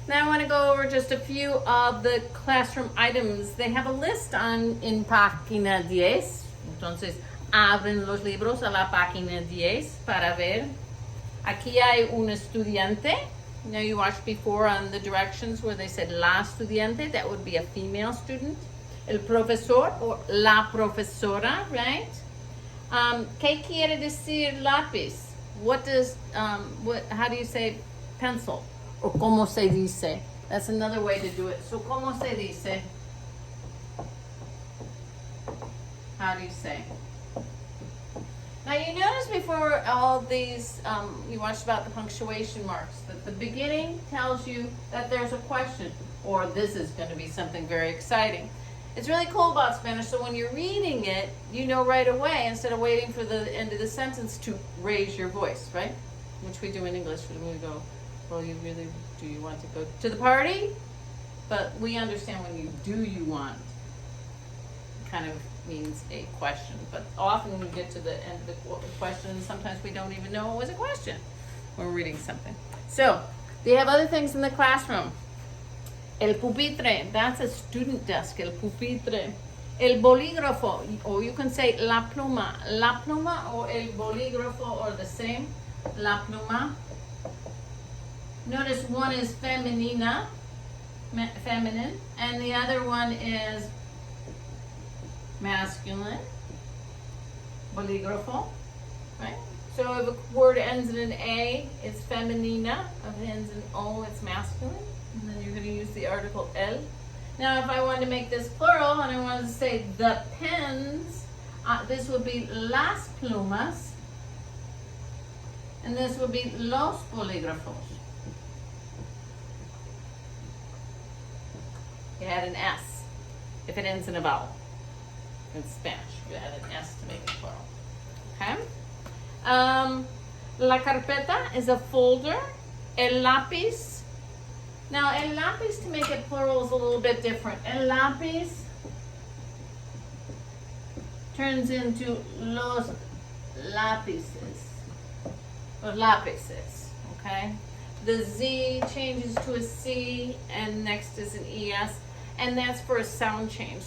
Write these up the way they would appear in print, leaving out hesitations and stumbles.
Now I want to go over just a few of the classroom items. They have a list en página 10. Entonces, abren los libros a la página 10 para ver. Aquí hay un estudiante. Now you watched before on the directions where they said la estudiante. That would be a female student. El profesor or la profesora, right? ¿Qué quiere decir lápiz? How do you say pencil? Or ¿cómo se dice? That's another way to do it. So, ¿cómo se dice? How do you say? Now, you notice before all these, you watched about the punctuation marks, that the beginning tells you that there's a question, or this is going to be something very exciting. It's really cool about Spanish, so when you're reading it, you know right away, instead of waiting for the end of the sentence to raise your voice, right? Which we do in English when we go, well, do you want to go to the party? But we understand when you want, kind of means a question. But often when we get to the end of the question, sometimes we don't even know it was a question when we're reading something. So, they have other things in the classroom. El pupitre, that's a student desk, el pupitre. El bolígrafo, or you can say la pluma. La pluma or el bolígrafo are the same. La pluma. Notice one is feminine, and the other one is masculine. Bolígrafo, right? So if a word ends in an A, it's femenina. If it ends in O, it's masculine. And then you're going to use the article el. Now, if I wanted to make this plural and I wanted to say the pens, this would be las plumas, and this would be los bolígrafos. You add an S if it ends in a vowel. In Spanish, you add an S to make it plural. Okay? La carpeta is a folder. El lápiz. Now, el lápiz, to make it plural, is a little bit different. El lápiz turns into los lápices. Or lápices, okay? The Z changes to a C, and next is an ES, and that's for a sound change.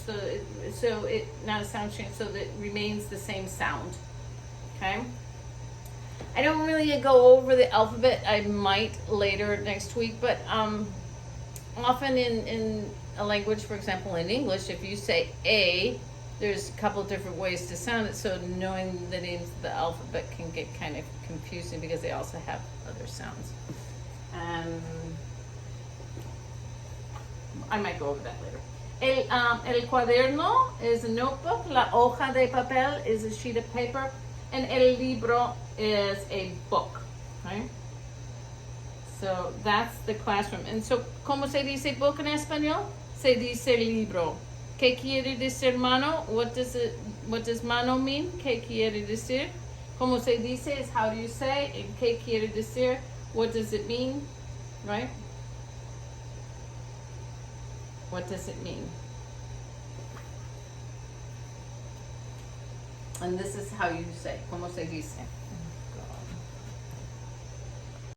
Not a sound change, so that it remains the same sound, okay? I don't really go over the alphabet. I might later next week, but often in a language, for example, in English, if you say A, there's a couple of different ways to sound it, so knowing the names of the alphabet can get kind of confusing because they also have other sounds. I might go over that later. El cuaderno is a notebook. La hoja de papel is a sheet of paper. And el libro is a book, right? So that's the classroom. And so, ¿cómo se dice book en español? Se dice libro. ¿Qué quiere decir mano? What does mano mean? ¿Qué quiere decir? ¿Cómo se dice is how do you say? And ¿qué quiere decir? What does it mean? Right? What does it mean? And this is how you say, ¿cómo se dice?